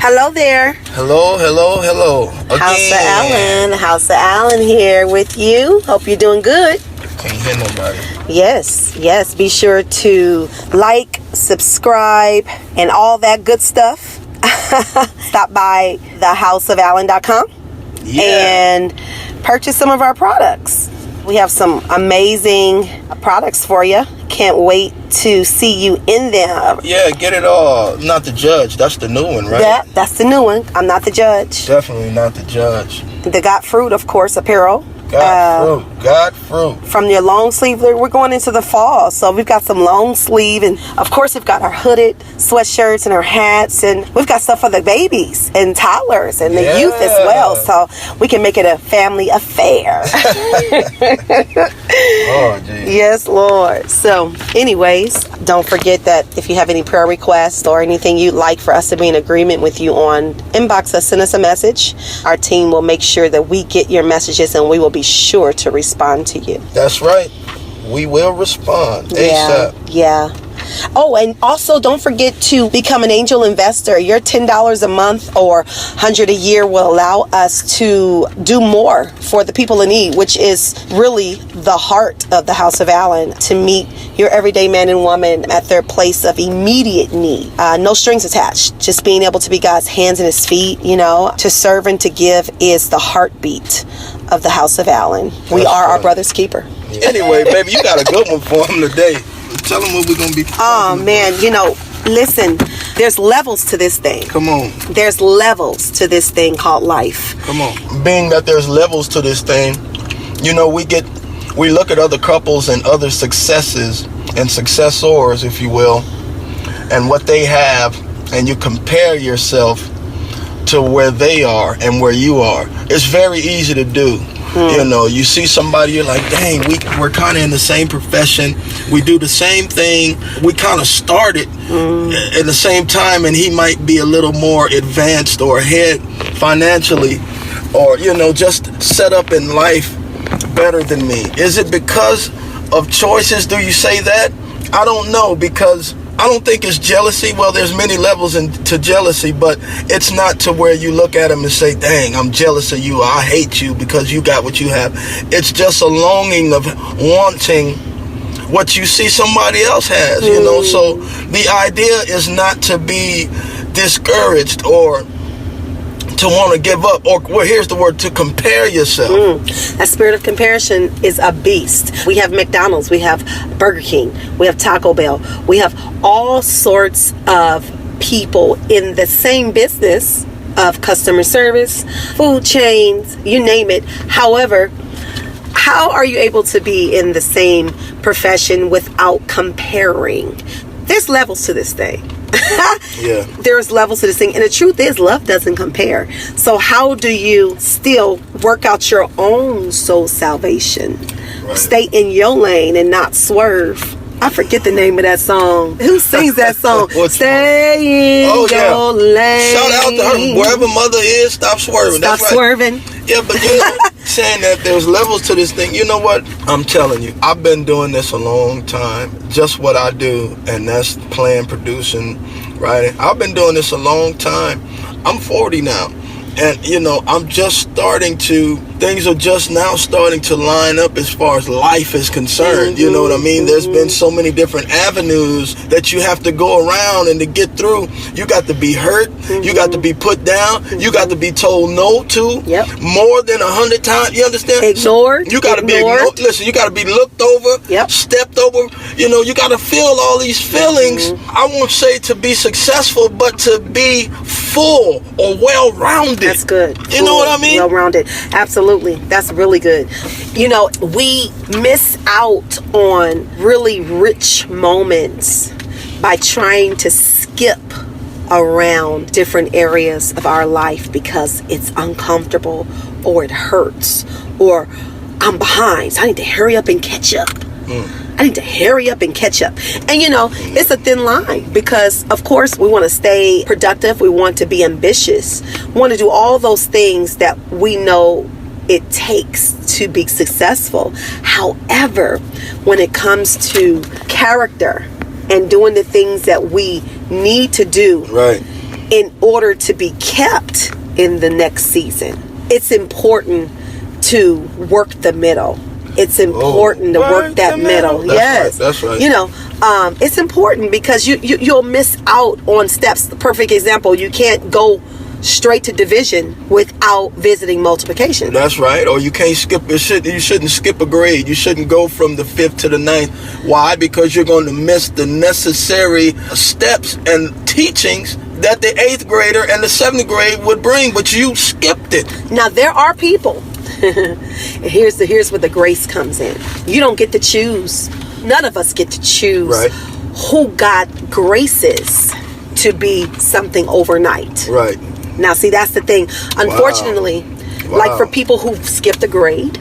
Hello there. Hello. Again. House of Allen here with you. Hope you're doing good. Can't hear nobody. Yes. Be sure to like, subscribe, and all that good stuff. Stop by thehouseofallen.com and purchase some of our products. We have some amazing products for you. Can't wait to see you in them. Yeah, get it all. Not the judge. That's the new one, right? Yeah, that's the new one. I'm not the judge. Definitely not the judge. The Got Fruit, of course, apparel. Got fruit. From your long sleeve, we're going into the fall, so we've got some long sleeve, and of course we've got our hooded sweatshirts and our hats, and we've got stuff for the babies and toddlers and the youth as well, so we can make it a family affair. Oh, geez. Yes, Lord. So anyways, don't forget that if you have any prayer requests or anything you'd like for us to be in agreement with you on, inbox us, send us a message. Our team will make sure that we get your messages, and we will be sure to respond to you. That's right. We will respond ASAP. Yeah. Oh, and also don't forget to become an angel investor. Your $10 a month or $100 a year will allow us to do more for the people in need, which is really the heart of the House of Allen, to meet your everyday man and woman at their place of immediate need. No strings attached. Just being able to be God's hands and his feet, to serve and to give is the heartbeat of the House of Allen. We are our brother's keeper. Anyway, baby, you got a good one for him today. Tell them what we're going to be talking about. Man, listen, there's levels to this thing. Come on. There's levels to this thing called life. Come on. Being that there's levels to this thing, we look at other couples and other successes and successors, if you will, and what they have, and you compare yourself to where they are and where you are. It's very easy to do. You see somebody, you're like, dang, we're kind of in the same profession. We do the same thing. We kind of started at the same time, and he might be a little more advanced or ahead financially, or, just set up in life better than me. Is it because of choices? Do you say that? I don't know, because I don't think it's jealousy. Well, there's many levels to jealousy, but it's not to where you look at him and say, dang, I'm jealous of you. I hate you because you got what you have. It's just a longing of wanting what you see somebody else has, So the idea is not to be discouraged or to want to give up, or here's the word, to compare yourself. That spirit of comparison is a beast. We have McDonald's, we have Burger King, we have Taco Bell, we have all sorts of people in the same business of customer service, food chains, you name it. However, how are you able to be in the same profession without comparing? There's levels to this thing. Yeah. There's levels to this thing, and the truth is, love doesn't compare. So how do you still work out your own soul salvation? Right. Stay in your lane and not swerve. I forget the name of that song. Who sings that song? Stay in your lane. Shout out to her. Wherever mother is, stop swerving. Stop swerving. Yeah, but saying that there's levels to this thing. You know what? I'm telling you, I've been doing this a long time. Just what I do, and that's playing, producing, writing. I've been doing this a long time. I'm 40 now. And, I'm just starting to, things are just now starting to line up as far as life is concerned. You know what I mean? There's been so many different avenues that you have to go around, and to get through, you got to be hurt. You got to be put down. You got to be told no to more than 100 times. You understand? Ignored. You got to be ignored. Listen, you got to be looked over, stepped over. You got to feel all these feelings. I won't say to be successful, but to be full or well-rounded. That's good. You know what I mean? Well-rounded. Absolutely. That's really good. We miss out on really rich moments by trying to skip around different areas of our life because it's uncomfortable, or it hurts, or I'm behind, so I need to hurry up and catch up. I need to hurry up and catch up. And it's a thin line, because of course we want to stay productive. We want to be ambitious. We want to do all those things that we know it takes to be successful. However, when it comes to character and doing the things that we need to do, right, in order to be kept in the next season, it's important to work the middle. It's important to work that middle. Yes. Right, that's right. You know, it's important because you'll miss out on steps. The perfect example, you can't go straight to division without visiting multiplication. That's right. Or you can't skip. You shouldn't skip a grade. You shouldn't go from the 5th to the 9th. Why? Because you're going to miss the necessary steps and teachings that the 8th grader and the 7th grade would bring, but you skipped it. Now there are people. here's where the grace comes in. You don't get to choose. None of us get to choose who God graces to be something overnight. Right. Now, see, that's the thing. Unfortunately, like for people who skipped a grade,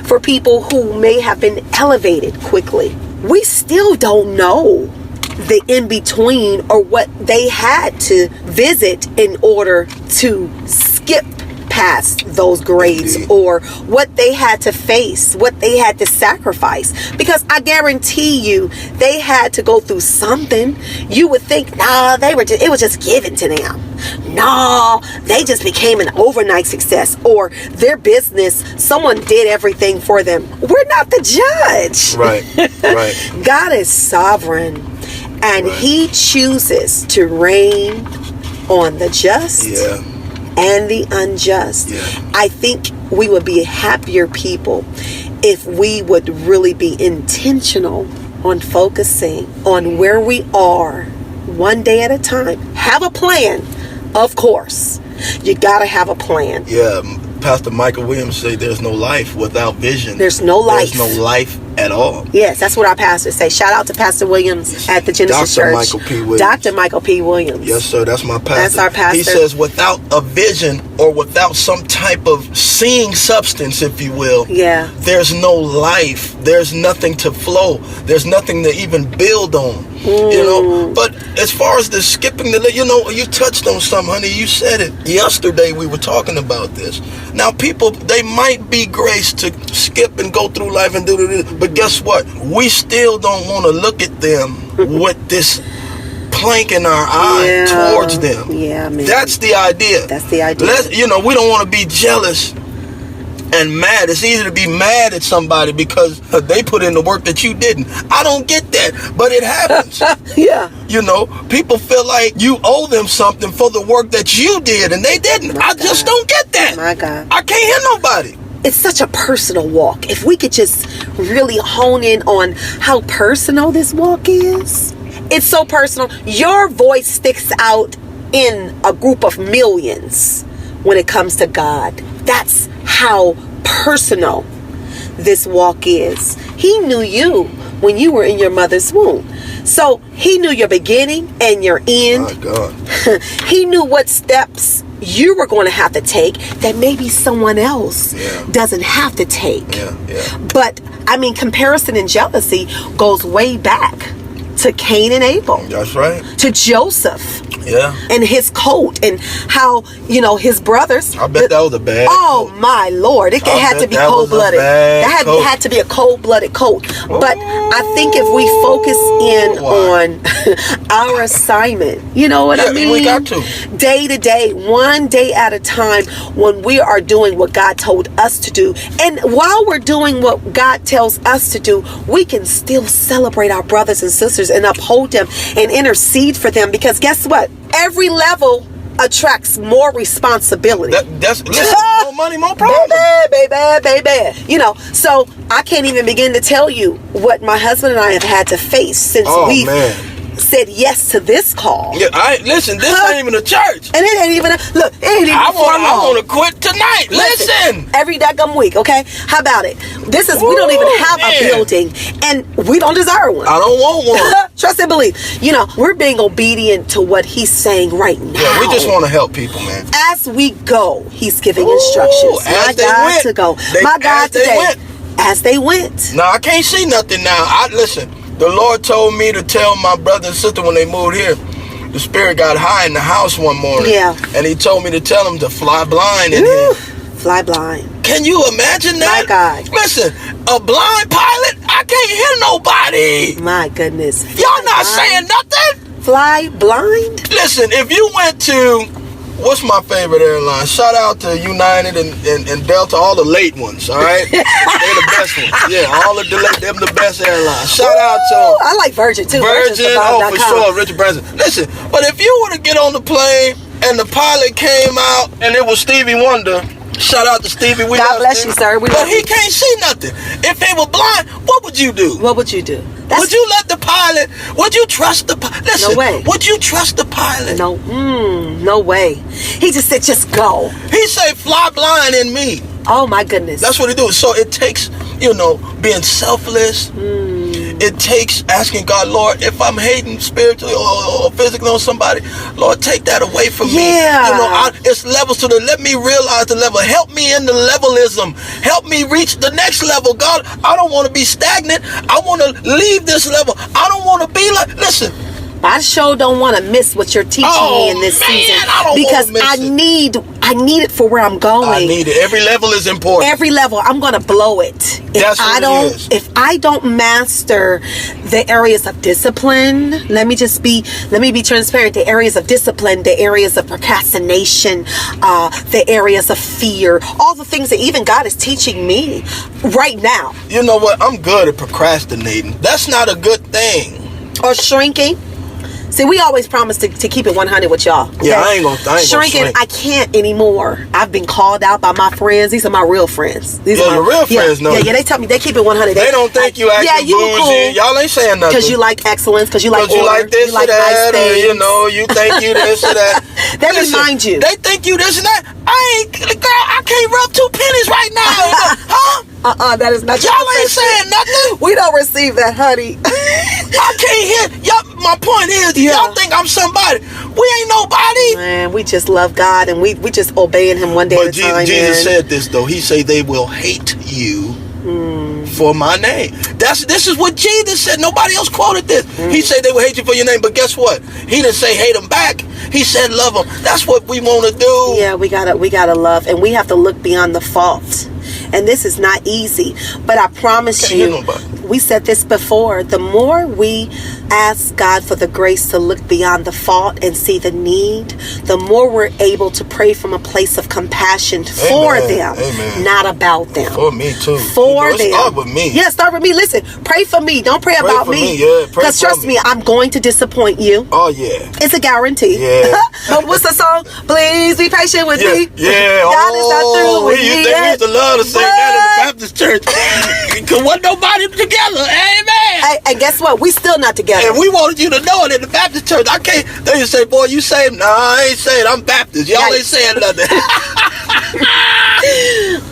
for people who may have been elevated quickly, we still don't know the in-between or what they had to visit in order to skip past those grades, or what they had to face, what they had to sacrifice. Because I guarantee you, they had to go through something. You would think, it was just given to them. No, they just became an overnight success, or their business, someone did everything for them. We're not the judge. Right. God is sovereign, and He chooses to reign on the just and the unjust. I think we would be happier people if we would really be intentional on focusing on where we are one day at a time. Have a plan, of course. You gotta have a plan. Pastor Michael Williams said there's no life without vision. There's no life. There's no life at all. Yes, that's what our pastors say. Shout out to Pastor Williams at the Genesis Dr. Church. Michael P. Williams. Dr. Michael P. Williams. Yes, sir. That's my pastor. That's our pastor. He says without a vision or without some type of seeing substance, if you will, there's no life. There's nothing to flow. There's nothing to even build on. You know, but as far as the skipping you touched on something, honey. You said it yesterday. We were talking about this. Now, people, they might be graced to skip and go through life and do this, but guess what? We still don't want to look at them with this plank in our eye towards them. Yeah, man. That's the idea. That's the idea. We don't want to be jealous and mad. It's easy to be mad at somebody because they put in the work that you didn't. I don't get that, but it happens. People feel like you owe them something for the work that you did and they didn't. I just don't get that. My God. I can't hear nobody. It's such a personal walk. If we could just really hone in on how personal this walk is. It's so personal. Your voice sticks out in a group of millions when it comes to God. That's how personal this walk is. He knew you when you were in your mother's womb. So He knew your beginning and your end. My God. He knew what steps you were going to have to take that maybe someone else doesn't have to take. But I mean, comparison and jealousy goes way back to Cain and Abel. That's right. To Joseph. Yeah. And his coat, and how, his brothers. I bet that was a bad coat. My Lord. It had to be cold-blooded. That had to be a cold-blooded coat. But I think if we focus in on our assignment, you know what I mean? We got to. Day to day, one day at a time, when we are doing what God told us to do. And while we're doing what God tells us to do, we can still celebrate our brothers and sisters and uphold them and intercede for them. Because guess what? Every level attracts more responsibility. That's more money, more problems. Baby. So I can't even begin to tell you what my husband and I have had to face since we've said yes to this call. Listen, this ain't even a church. And it ain't even I want to quit tonight. Listen. Every daggum week, okay? How about it? We don't even have a building, and we don't desire one. I don't want one. Trust and believe. We're being obedient to what He's saying right now. Yeah, we just want to help people, man. As we go, He's giving instructions. My God, to go. My God, today. As they went. No, I can't see nothing now. Listen. The Lord told me to tell my brother and sister when they moved here, the spirit got high in the house one morning. Yeah. And He told me to tell them to fly blind in here. Fly blind. Can you imagine that? My God. Listen, a blind pilot, I can't hear nobody. My goodness. Y'all not saying nothing? fly blind? Listen, if you went to, what's my favorite airline? Shout out to United and Delta, all the late ones, all right? They're the best ones. Yeah, all of them the best airlines. Shout out to them. I like Virgin too. Virgin, for sure, Richard Branson. Listen, but if you were to get on the plane and the pilot came out and it was Stevie Wonder, shout out to Stevie. God bless you, sir. But he can't see nothing. If they were blind, what would you do? What would you do? Would you let the pilot? Would you trust the pilot? Listen, no way. Would you trust the pilot? No, no way. He just said, just go. He said, fly blind in me. Oh my goodness. That's what he do. So it takes, being selfless. It takes asking God, Lord, if I'm hating spiritually or physically on somebody, Lord, take that away from me. It's levels to let me realize the level. Help me in the levelism. Help me reach the next level. God, I don't want to be stagnant. I want to leave this level. I don't want to be like, listen. I sure don't want to miss what you're teaching me in this season, because I need it for where I'm going. I need it. Every level is important. Every level, I'm going to blow it. If I don't master the areas of discipline, let me be transparent. The areas of discipline, the areas of procrastination, the areas of fear, all the things that even God is teaching me right now. You know what? I'm good at procrastinating. That's not a good thing. Or shrinking. See, we always promise to keep it 100 with y'all. Okay? Yeah, I ain't gonna shrinking. Shrink. I can't anymore. I've been called out by my friends. These are my real friends. Your real friends know. Yeah, they tell me they keep it 100. They don't think you acting bougie. Cool. Y'all ain't saying nothing. Because you like excellence. Because you like order. You like this you like or that. Nice Or, you think you this or that. They remind you. They think you this and that. I can't rub 2 pennies right now. Huh? That is not. Y'all ain't saying nothing. We don't receive that, honey. I can't hear. Y'all, my point is, y'all think I'm somebody. We ain't nobody. Man, we just love God and we just obeying Him one day at a time. But Jesus said this though. He said they will hate you for my name. This is what Jesus said. Nobody else quoted this. He said they will hate you for your name. But guess what? He didn't say hate them back. He said love them. That's what we want to do. Yeah, we gotta love, and we have to look beyond the fault. And this is not easy, but I promise you, we said this before, the more we ask God for the grace to look beyond the fault and see the need, the more we're able to pray from a place of compassion for them, not about them. For me too. For them. Start with me. Yeah, start with me. Listen, pray for me. Don't pray about me. Because trust me, I'm going to disappoint you. Oh, yeah. It's a guarantee. Yeah. But what's the song? Please be patient with me. Yeah. God is not through with me. We used to love to say that in the Baptist church. Because wasn't nobody together. Amen. And guess what? We still not together. And we wanted you to know it in the Baptist church. I can't. They just say, boy, you saved? Nah, I ain't saved. I'm Baptist. Y'all ain't saying nothing.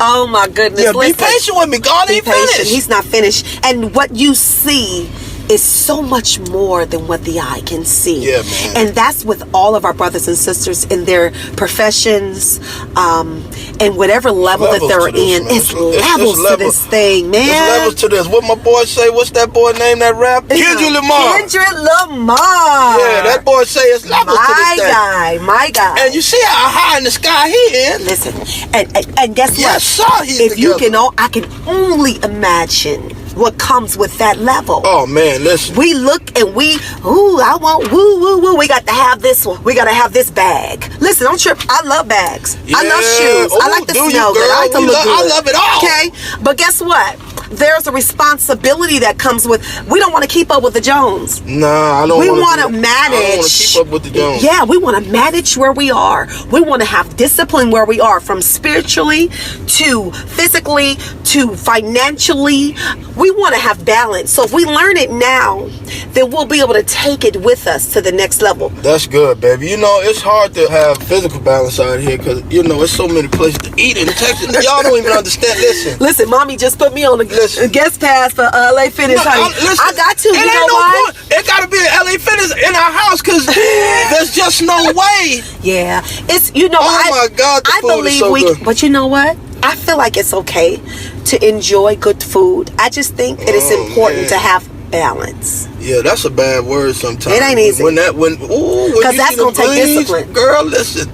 Oh my goodness. Yeah, be patient with me. God ain't finished. He's not finished. And what you see is so much more than what the eye can see. Yeah, man. And that's with all of our brothers and sisters in their professions, and whatever level that they're in. It's levels to this thing, man. It's levels to this. What my boy say? What's that boy name that rap? Kendrick Lamar. Kendrick Lamar. Yeah, that boy say it's levels to this thing. My guy. And you see how high in the sky he is. Listen, and guess what? Yes, sir, if you can, I can only imagine what comes with that level. Oh man, listen. We look and I want woo. We got to have this one. We got to have this bag. Listen, don't trip. I love bags. Yeah. I love shoes. I like to smell good. I like to look good. I love it all. Okay, but guess what? There's a responsibility that comes with. We don't want to keep up with the Jones. Nah, I don't. We want to manage. I don't want to keep up with the Jones. Yeah, we want to manage where we are. We want to have discipline where we are, from spiritually to physically to financially. We want to have balance. So if we learn it now, then we'll be able to take it with us to the next level. That's good, baby. It's hard to have physical balance out here because it's so many places to eat in Texas. Y'all don't even understand. Listen, mommy just put me on the guest pass for LA Fitness, honey. I got to. You know why? It got to be an LA Fitness in our house because there's just no way. Yeah, it's Oh my God, the food is so good. But you know what? I feel like it's okay to enjoy good food. I just think it is important to have balance. Yeah, that's a bad word sometimes. It ain't easy. Because that's gonna take discipline. Girl, listen.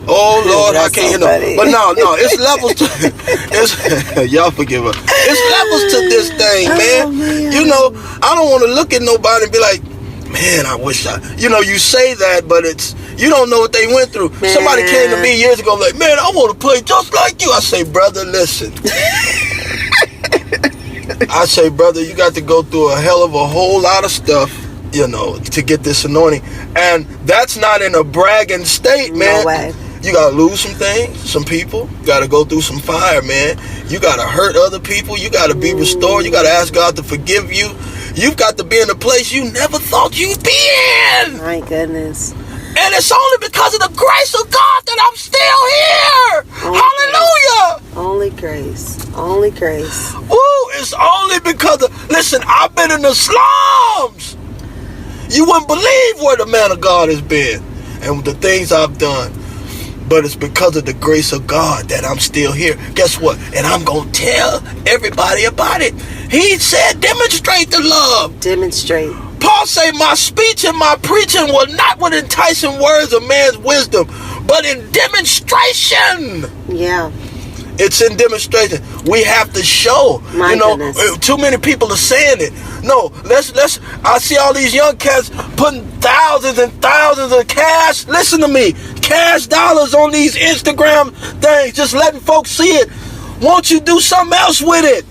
Oh Lord, I can't hear no. But no, it's levels to y'all forgive her. It's levels to this thing, man. Man. I don't want to look at nobody and be like, man, I wish you say that, but you don't know what they went through. Man. Somebody came to me years ago like, man, I want to play just like you. I say, brother, listen. I say, brother, you got to go through a hell of a whole lot of stuff, to get this anointing. And that's not in a bragging state, man. No way. You got to lose some things, some people. You got to go through some fire, man. You got to hurt other people. You got to be restored. You got to ask God to forgive you. You've got to be in a place you never thought you'd be in. My goodness. And it's only because of the grace of God that I'm still here. Hallelujah. Only grace. Only grace. Ooh, it's only because listen, I've been in the slums. You wouldn't believe where the man of God has been and the things I've done. But it's because of the grace of God that I'm still here. Guess what? And I'm going to tell everybody about it. He said, demonstrate the love. Demonstrate. Paul say, my speech and my preaching were not with enticing words of man's wisdom, but in demonstration. Yeah. It's in demonstration. We have to show. My goodness. Too many people are saying it. No, let's. I see all these young cats putting thousands and thousands of cash. Listen to me, cash dollars on these Instagram things, just letting folks see it. Won't you do something else with it?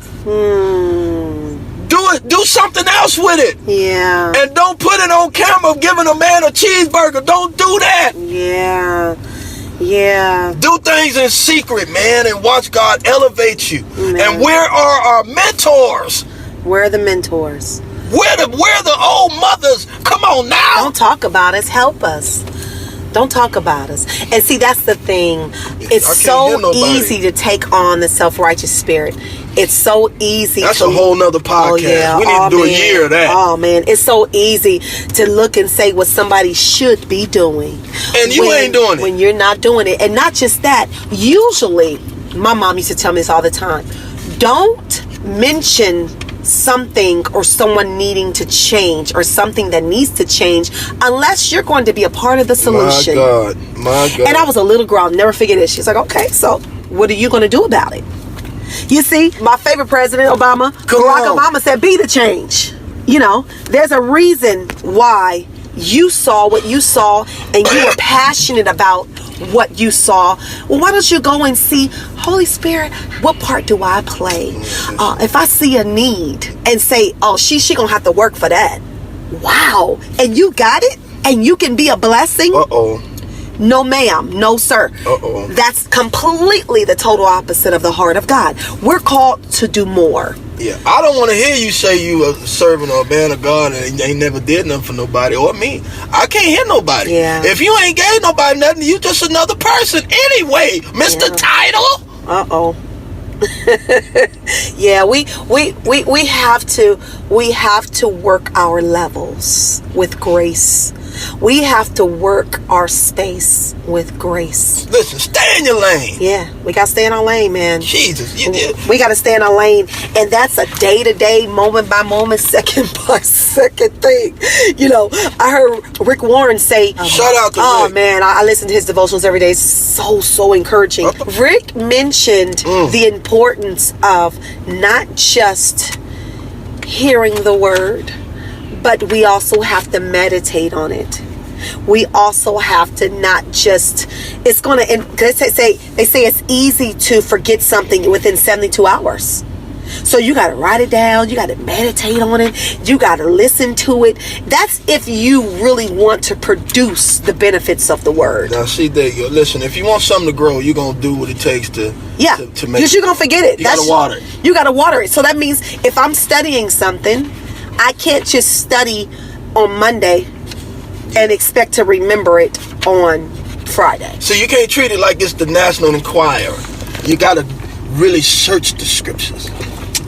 Do something else with it. Yeah. And don't put it on camera giving a man a cheeseburger. Don't do that. Yeah. Yeah. Do things in secret, man, and watch God elevate you. Man. And where are our mentors? Where are the mentors? Where the old mothers? Come on now. Don't talk about us. Help us. Don't talk about us. And see, that's the thing. It's so easy to take on the self-righteous spirit. It's so easy. That's a whole nother podcast. Oh, yeah. We need to do a year of that. Oh, man. It's so easy to look and say what somebody should be doing. And you ain't doing it. When you're not doing it. And not just that. Usually, my mom used to tell me this all the time. Don't mention something or someone needing to change or something that needs to change unless you're going to be a part of the solution. My God. And I was a little girl, I'll never forget it. She's like, okay, so what are you going to do about it? You see, my favorite president, Obama, Barack Obama said, be the change. There's a reason why you saw what you saw and you were passionate about what you saw. Well, why don't you go and see, Holy Spirit, what part do I play? If I see a need and say, oh, she gonna have to work for that. Wow. And you got it? And you can be a blessing? No, ma'am. No, sir. That's completely the total opposite of the heart of God. We're called to do more. Yeah, I don't want to hear you say you a servant or a man of God and ain't never did nothing for nobody or me. I can't hear nobody. Yeah. If you ain't gave nobody nothing, you just another person anyway, Mr. Title. Yeah, we have to work our levels with grace. We have to work our space with grace. Listen, stay in your lane. Yeah, we got to stay in our lane, man. Jesus. We got to stay in our lane. And that's a day-to-day, moment-by-moment, second-by-second thing. I heard Rick Warren say... Shout out to Oh, Rick. man, I listen to his devotionals every day. It's so encouraging. Rick mentioned the importance of not just hearing the word, but we also have to meditate on it. We also have to not just, it's going to, they say it's easy to forget something within 72 hours. So you got to write it down. You got to meditate on it. You got to listen to it. That's if you really want to produce the benefits of the word. Now, see, there you go. Listen, if you want something to grow, you're going to do what it takes to make it. Because you're going to forget it. You got to water it. You got to water it. So that means if I'm studying something, I can't just study on Monday and expect to remember it on Friday. So you can't treat it like it's the National Enquirer. You got to really search the scriptures.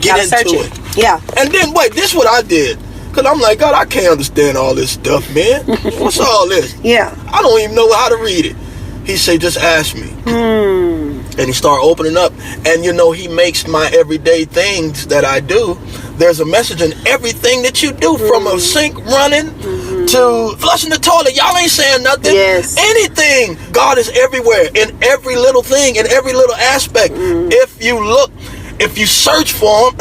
Get into it. Yeah. And then, wait, this is what I did. Because I'm like, God, I can't understand all this stuff, man. What's all this? Yeah. I don't even know how to read it. He said, just ask me. And he started opening up. And, he makes my everyday things that I do. There's a message in everything that you do, from a sink running to flushing the toilet. Y'all ain't saying nothing. Yes. Anything. God is everywhere, in every little thing, in every little aspect. If you look, if you search for him,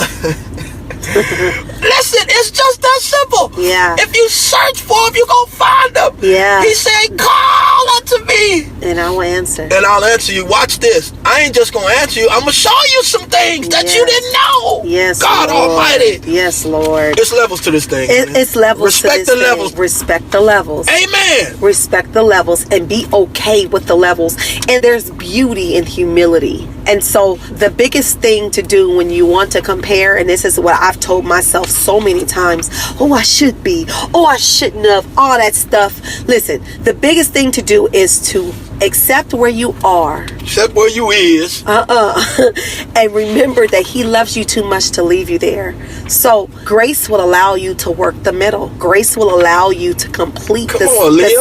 Listen, it's just that simple. Yeah. If you search for him, you're going to find him. Yeah. He said, call unto me. And I will answer. And I'll answer you. Watch this. I ain't just going to answer you. I'm going to show you some things that you didn't know. Yes, God Lord. Almighty. Yes, Lord. It's levels to this thing. It's levels to this Respect the levels. thing. Respect the levels. Amen. Respect the levels and be okay with the levels. And there's beauty in humility. And so the biggest thing to do when you want to compare, and this is what I've told myself so many times, oh, I should be, oh, I shouldn't have, all that stuff. Listen, the biggest thing to do is to accept where you are. Accept where you is. And remember that he loves you too much to leave you there. So grace will allow you to work the middle. Grace will allow you to complete the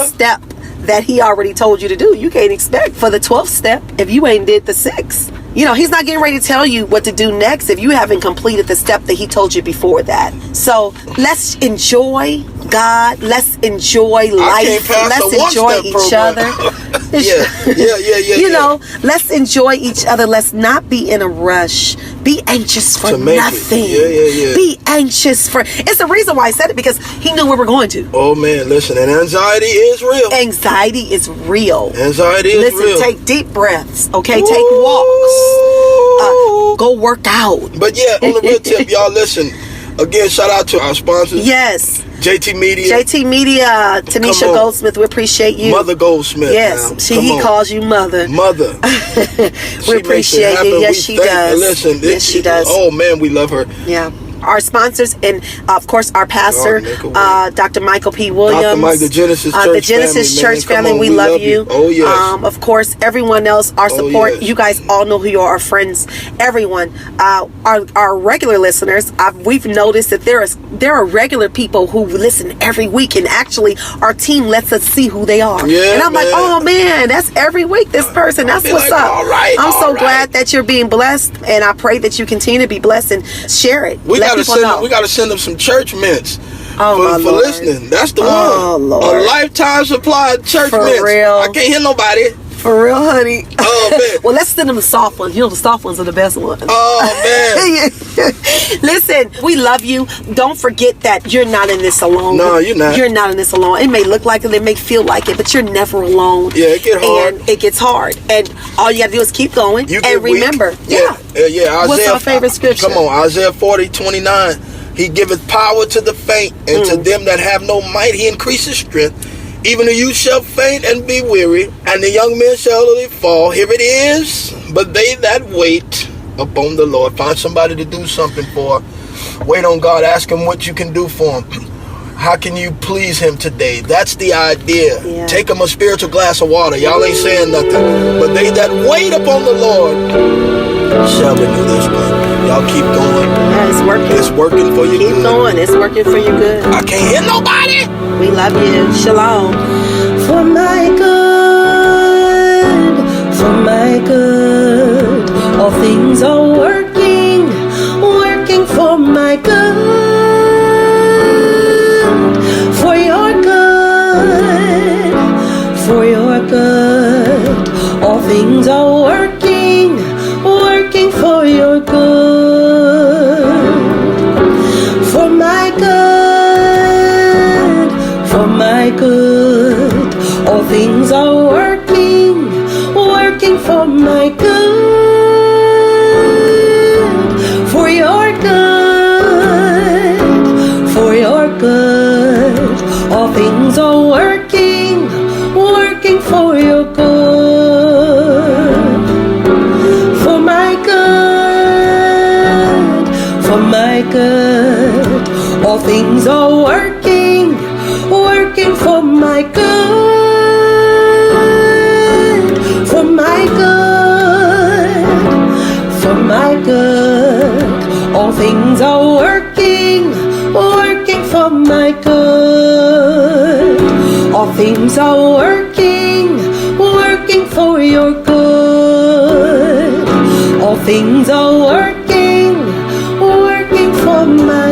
step that he already told you to do. You can't expect for the 12th step if you ain't did the 6th. You know, he's not getting ready to tell you what to do next if you haven't completed the step that he told you before that. So let's enjoy God. Let's enjoy life. Let's enjoy each other. Yeah. You know, let's enjoy each other. Let's not be in a rush. Be anxious for nothing. Yeah. Be anxious for... It's the reason why I said it, because he knew where we're going to. Oh, man, listen. And anxiety is real. Anxiety is real. Anxiety is real. Listen, take deep breaths, okay? Take walks. Go work out. But yeah, on the real tip, y'all, listen. Again, shout out to our sponsors. Yes. JT Media. JT Media, Tanisha Goldsmith, we appreciate you. Mother Goldsmith. Yes, he calls you mother. Mother. We appreciate you. Yes, she does. Listen, yes, she does. Oh, man, we love her. Yeah. Our sponsors, and of course our pastor, Dr. Michael P. Williams, Dr. Mike, the Genesis Church the Genesis family, Church family, on, we love you. Oh yes. Of course, everyone else, our support. Yes. You guys all know who you are, our friends. Everyone, our regular listeners. We've noticed that there are regular people who listen every week, and actually, our team lets us see who they are. Yeah, and I'm like, oh man, that's every week. This person, that's what's up. All right, I'm so glad that you're being blessed, and I pray that you continue to be blessed and share it. We gotta send them some church mints for Lord. Listening. That's the one. Lord. A lifetime supply of church mints. Real. I can't hear nobody. For real, honey. Oh, man. Well, let's send them the soft ones. You know, the soft ones are the best ones. Oh, man. Listen, we love you. Don't forget that you're not in this alone. No, you're not. You're not in this alone. It may look like it, it may feel like it, but you're never alone. Yeah, it gets hard. And it gets hard. And all you got to do is keep going. And remember. Yeah. Isaiah, what's our favorite scripture? Come on, Isaiah 40:29. He giveth power to the faint, and to them that have no might he increases strength. Even the youth shall faint and be weary, and the young men shall utterly fall. Here it is. But they that wait upon the Lord. Find somebody to do something for. Wait on God. Ask him what you can do for him. How can you please him today? That's the idea. Yeah. Take him a spiritual glass of water. Y'all ain't saying nothing. But they that wait upon the Lord shall renew their strength. Y'all keep going. Yeah, it's working. It's working for you. Keep going. It's working for you good. I can't hear nobody. We love you. Shalom. For my good, all things are working for my good, for your good, all things are working for your good, for my good, all things are working for my good, for your good, all things are working for your good, for my good, all things are working for my good, for my good, all things are working for my good, all things are working for your good, all things are working for my